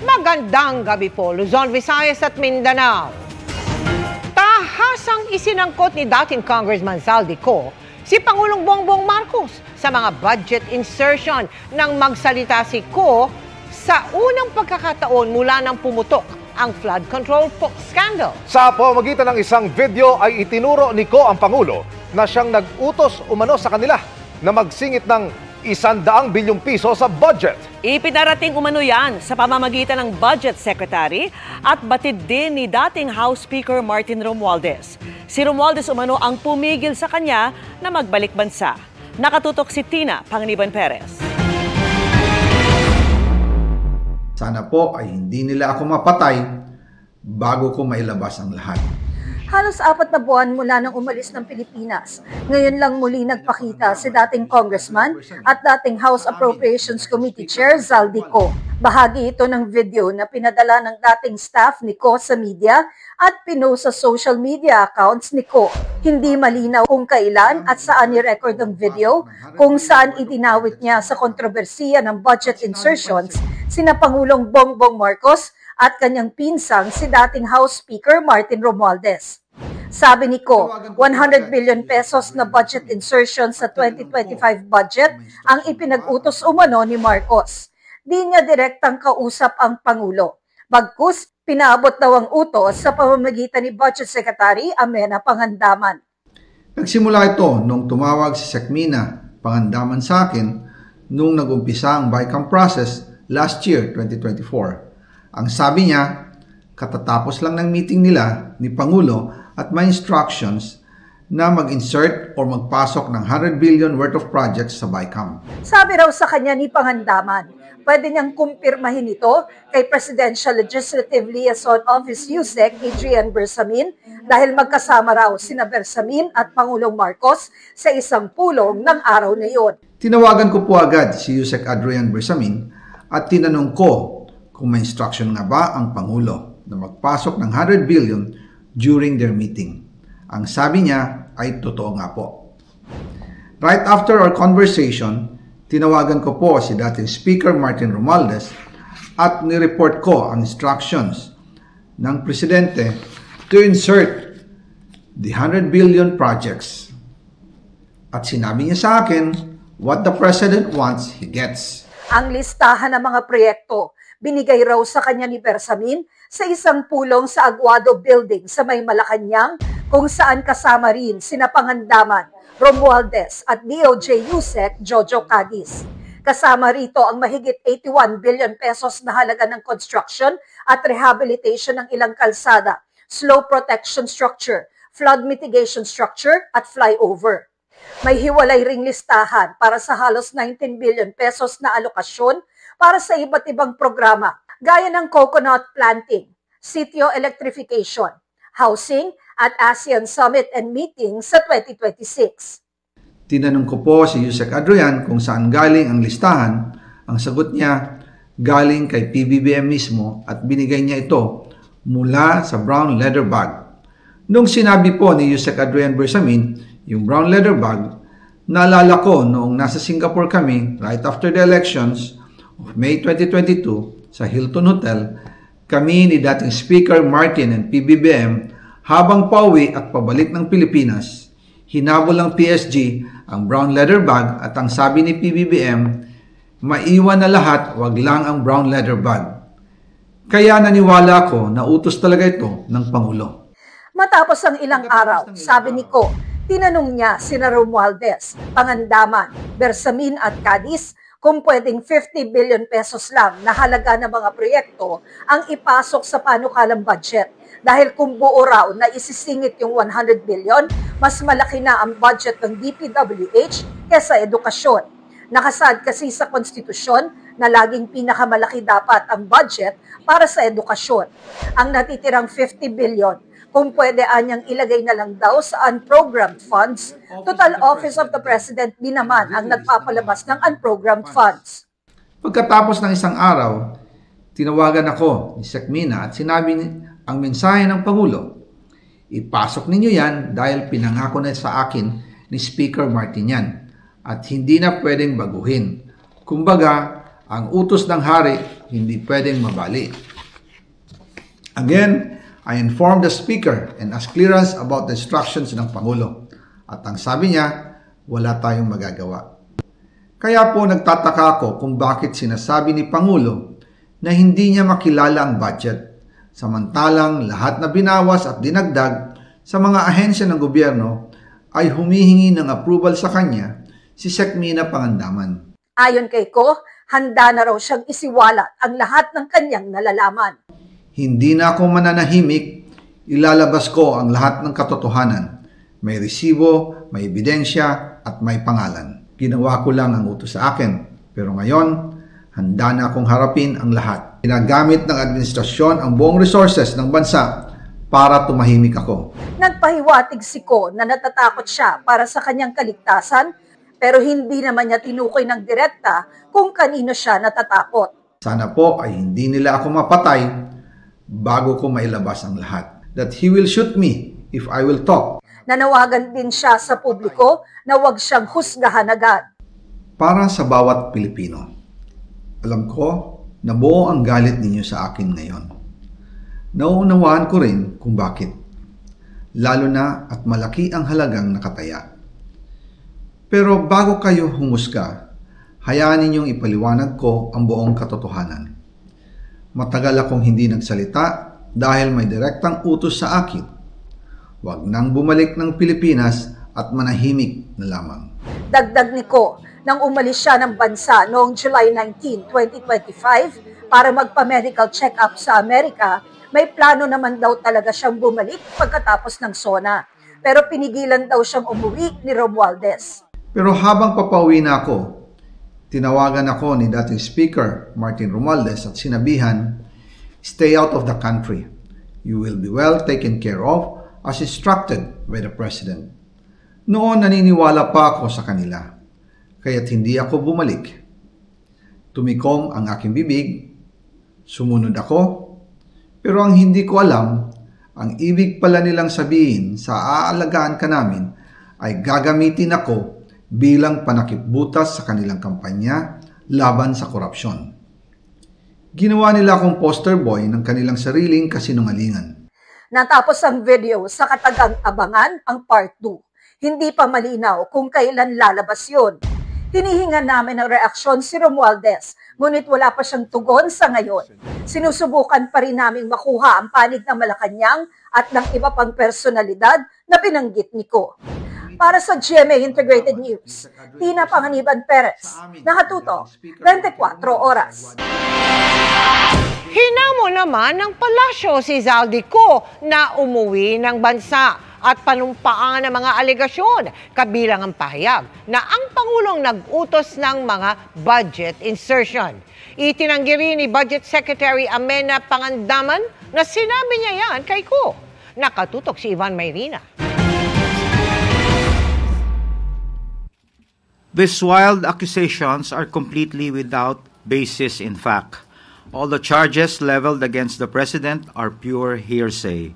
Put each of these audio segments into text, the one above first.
Magandang gabi po, Luzon, Visayas at Mindanao. Tahasang isinangkot ni dating Congressman Zaldico si Pangulong Bongbong Marcos sa mga budget insertion nang magsalita si Ko sa unang pagkakataon mula nang pumutok ang flood control scandal. Sa pamamagitan ng isang video ay itinuro ni Ko ang Pangulo na siyang nag-utos umano sa kanila na magsingit ng 100 bilyong piso sa budget. Ipinarating umano yan sa pamamagitan ng Budget Secretary at batid din ni dating House Speaker Martin Romualdez. Si Romualdez umano ang pumigil sa kanya na magbalik bansa. Nakatutok si Tina Panganiban Perez. Sana po ay hindi nila ako mapatay bago ko mailabas ang lahat. Halos 4 na buwan mula nang umalis ng Pilipinas. Ngayon lang muli nagpakita si dating congressman at dating House Appropriations Committee Chair Zaldico. Bahagi ito ng video na pinadala ng dating staff ni Ko sa media at pinost sa social media accounts ni Ko. Hindi malinaw kung kailan at saan i-record ang video, kung saan idinawit niya sa kontrobersiya ng budget insertions sina Pangulong Bongbong Marcos at kanyang pinsang si dating House Speaker Martin Romualdez. Sabi ni Ko, 100 billion pesos na budget insertion sa 2025 budget ang ipinag-utos umano ni Marcos. Di niya direktang kausap ang Pangulo. Bagkus, pinaabot daw ang utos sa pamamagitan ni Budget Secretary Amenah Pangandaman. Nagsimula ito nung tumawag si Sekmina Pangandaman sa akin nung nag-umpisa ang BICAM process last year, 2024. Ang sabi niya, katatapos lang ng meeting nila ni Pangulo at may instructions na mag-insert or magpasok ng 100 billion worth of projects sa BICAM. Sabi raw sa kanya ni Pangandaman, pwede niyang kumpirmahin ito kay Presidential Legislative Liaison Office USEC Adrian Bersamin dahil magkasama raw sina Bersamin at Pangulong Marcos sa isang pulong ng araw na iyon. Tinawagan ko po agad si USEC Adrian Bersamin at tinanong ko kung may instruction nga ba ang Pangulo na magpasok ng 100 billion during their meeting. Ang sabi niya ay totoo nga po. Right after our conversation, tinawagan ko po si dating Speaker Martin Romualdez at nireport ko ang instructions ng Presidente to insert the 100 billion projects. At sinabi niya sa akin, what the President wants, he gets. Ang listahan ng mga proyekto, binigay raw sa kanya ni Bersamin sa isang pulong sa Aguado Building sa May Malacanang kung saan kasama rin sina Pangandaman, Romualdez at DOJ USEC Jojo Cadiz. Kasama rito ang mahigit 81 billion pesos na halaga ng construction at rehabilitation ng ilang kalsada, slow protection structure, flood mitigation structure at flyover. May hiwalay ring listahan para sa halos 19 billion pesos na alokasyon para sa iba't ibang programa, gaya ng coconut planting, sitio electrification, housing, at ASEAN Summit and Meeting sa 2026. Tinanong ko po si USEC Adrian kung saan galing ang listahan. Ang sagot niya, galing kay PBBM mismo at binigay niya ito mula sa brown leather bag. Nung sinabi po ni USEC Adrian Bersamin, yung brown leather bag, naalala ko noong nasa Singapore kami right after the elections of May 2022 sa Hilton Hotel, kami ni dating Speaker Martin and PBBM habang pauwi at pabalik ng Pilipinas, hinabol ng PSG ang brown leather bag at ang sabi ni PBBM, maiwan na lahat, wag lang ang brown leather bag. Kaya naniwala ko na utos talaga ito ng Pangulo. Matapos ang ilang araw, sabi ni Ko, tinanong niya sina Romualdez, Pangandaman, Bersamin at Cadiz kung pwedeng 50 billion pesos lang na halaga ng mga proyekto ang ipasok sa panukalang budget. Dahil kung buo raw na isisingit yung 100 billion, mas malaki na ang budget ng DPWH kesa edukasyon. Nakasaad kasi sa konstitusyon na laging pinakamalaki dapat ang budget para sa edukasyon. Ang natitirang 50 billion, kung pwede anyang ilagay na lang daw sa unprogrammed funds, total Office of the President din naman ang nagpapalabas ng unprogrammed funds. Pagkatapos ng isang araw, tinawagan ako ni Sekmina at sinabi ang mensahe ng Pangulo. Ipasok ninyo yan dahil pinangako na sa akin ni Speaker Martin yan at hindi na pwedeng baguhin. Kumbaga, ang utos ng hari hindi pwedeng mabali. Again, I informed the Speaker and asked clearance about the instructions ng Pangulo. At ang sabi niya, wala tayong magagawa. Kaya po nagtataka ako kung bakit sinasabi ni Pangulo na hindi niya makilala ang budget, samantalang lahat na binawas at dinagdag sa mga ahensya ng gobyerno ay humihingi ng approval sa kanya si Sec. Mina Pangandaman. Ayon kay Ko, handa na raw siyang isiwalat ang lahat ng kanyang nalalaman. Hindi na ako mananahimik, ilalabas ko ang lahat ng katotohanan. May resibo, may ebidensya, at may pangalan. Ginawa ko lang ang utos sa akin, pero ngayon, handa na akong harapin ang lahat. Ginagamit ng administrasyon ang buong resources ng bansa para tumahimik ako. Nagpahiwatig si Ko na natatakot siya para sa kanyang kaligtasan, pero hindi naman niya tinukoy ng direkta kung kanino siya natatakot. Sana po ay hindi nila ako mapatay bago ko mailabas ang lahat. That he will shoot me if I will talk. Nanawagan din siya sa publiko na huwag siyang husgahan agad. Para sa bawat Pilipino, alam ko na buo ang galit ninyo sa akin ngayon. Nauunawaan ko rin kung bakit. Lalo na at malaki ang halagang nakataya. Pero bago kayo humusga, hayaan ninyong ipaliwanag ko ang buong katotohanan. Matagal akong hindi nagsalita dahil may direktang utos sa akin. Huwag nang bumalik ng Pilipinas at manahimik na lamang. Dagdag ni Ko, nang umalis siya ng bansa noong July 19, 2025 para magpa-medical check-up sa Amerika, may plano naman daw talaga siyang bumalik pagkatapos ng SONA. Pero pinigilan daw siyang umuwi ni Romualdez. Pero habang papauwi na ako, tinawagan ako ni dating Speaker Martin Romualdez at sinabihan, "Stay out of the country. You will be well taken care of as instructed by the President." Noon naniniwala pa ako sa kanila, kaya't hindi ako bumalik. Tumikom ang aking bibig, sumunod ako, pero ang hindi ko alam, ang ibig pala nilang sabihin sa aalagaan ka namin ay gagamitin ako bilang panakipbutas sa kanilang kampanya laban sa korupsyon. Ginawa nila akong poster boy ng kanilang sariling kasinungalingan. Natapos ang video sa katagang abangan ang part 2. Hindi pa malinaw kung kailan lalabas yun. Hinihingan namin ng reaksyon si Romualdez, ngunit wala pa siyang tugon sa ngayon. Sinusubukan pa rin naming makuha ang panig ng Malacanang at ng iba pang personalidad na binanggit ni Ko. Para sa GMA Integrated News, Tina Panganiban Perez, nakatutok 24 oras. Hinamo naman ng palasyo si Zaldico na umuwi ng bansa at panumpaan ng mga alegasyon, kabilang ang pahayag na ang Pangulong nag-utos ng mga budget insertion. Itinanggi rin ni Budget Secretary Amena Pangandaman na sinabi niya yan kay Ko. Nakatutok si Ivan Mayrina. These wild accusations are completely without basis in fact. All the charges leveled against the President are pure hearsay.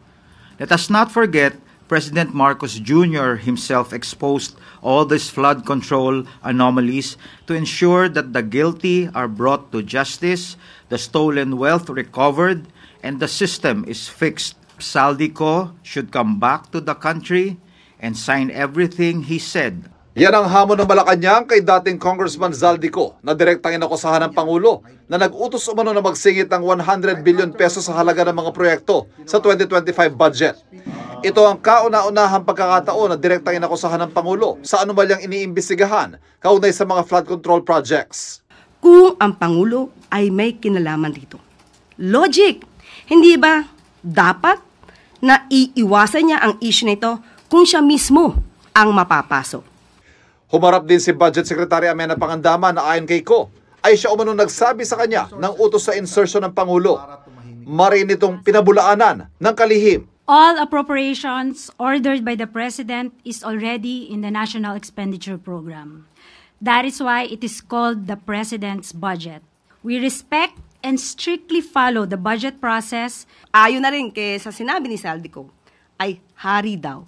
Let us not forget President Marcos Jr. himself exposed all these flood control anomalies to ensure that the guilty are brought to justice, the stolen wealth recovered, and the system is fixed. Zaldico should come back to the country and sign everything he said. Yan ang hamon ng Malacanang kay dating Congressman Zaldico na direktang inakusahan ng Pangulo na nag-utos umano na magsingit ng 100 billion pesos sa halaga ng mga proyekto sa 2025 budget. Ito ang kauna-unahang pagkakataon na direktang inakusahan ng Pangulo sa anumalyang iniimbestigahan kaugnay sa mga flood control projects. Kung ang Pangulo ay may kinalaman dito. Logic! Hindi ba dapat na iiwasan niya ang issue nito kung siya mismo ang mapapasok? Humarap din si Budget Secretary Amena Pangandaman na ayon kay Ko ay siya umano nagsabi sa kanya ng utos sa insertion ng Pangulo. Marin itong pinabulaanan ng kalihim. All appropriations ordered by the President is already in the National Expenditure Program. That is why it is called the President's Budget. We respect and strictly follow the budget process. Ayon na rin kay sa sinabi ni Zaldico, ay hari daw.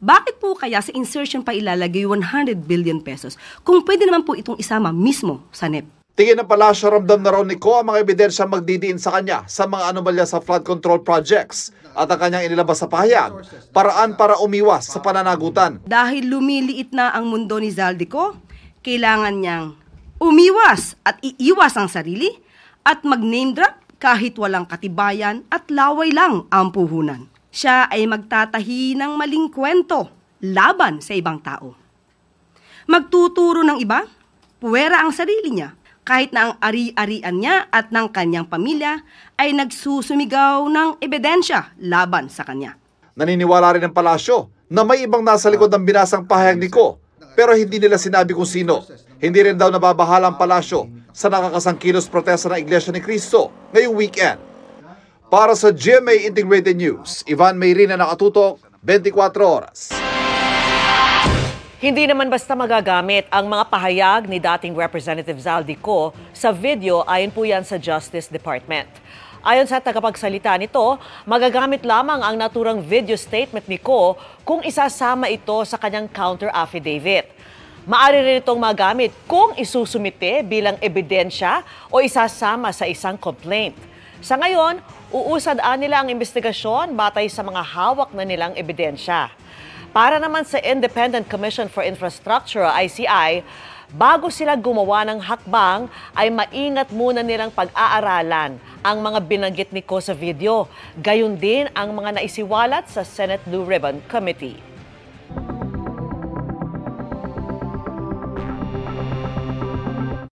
Bakit po kaya sa insertion pa ilalagay 100 billion pesos kung pwede naman po itong isama mismo sa NEP? Tingin ng palasyo, ramdam na raw ni Ko ang mga ebidensya magdidiin sa kanya sa mga anomalya sa flood control projects at ang kanyang inilabas sa pahayag, paraan para umiwas sa pananagutan. Dahil lumiliit na ang mundo ni Zaldico, kailangan niyang umiwas at iiwas ang sarili at mag-name drop kahit walang katibayan at laway lang ang puhunan. Siya ay magtatahi ng maling kwento laban sa ibang tao. Magtuturo ng iba, puwera ang sarili niya, kahit na ang ari-arian niya at ng kanyang pamilya ay nagsusumigaw ng ebidensya laban sa kanya. Naniniwala rin ng palasyo na may ibang nasa likod ng binasang pahayag ni Ko, pero hindi nila sinabi kung sino. Hindi rin daw nababahala ang palasyo sa nakakasangkilos protesta ng Iglesia ni Cristo ngayong weekend. Para sa GMA Integrated News, Ivan Mayrina, nakatutok, 24 oras. Hindi naman basta magagamit ang mga pahayag ni dating Representative Zaldico sa video ayon po yan sa Justice Department. Ayon sa tagapagsalita nito, magagamit lamang ang naturang video statement ni Ko kung isasama ito sa kanyang counter affidavit. Maaari rin itong magamit kung isusumite bilang ebidensya o isasama sa isang complaint. Sa ngayon, uusad-an nila ang investigasyon batay sa mga hawak na nilang ebidensya. Para naman sa Independent Commission for Infrastructure, ICI, bago sila gumawa ng hakbang, ay maingat muna nilang pag-aaralan ang mga binanggit ni Ko sa video. Gayon din ang mga naisiwalat sa Senate Blue Ribbon Committee.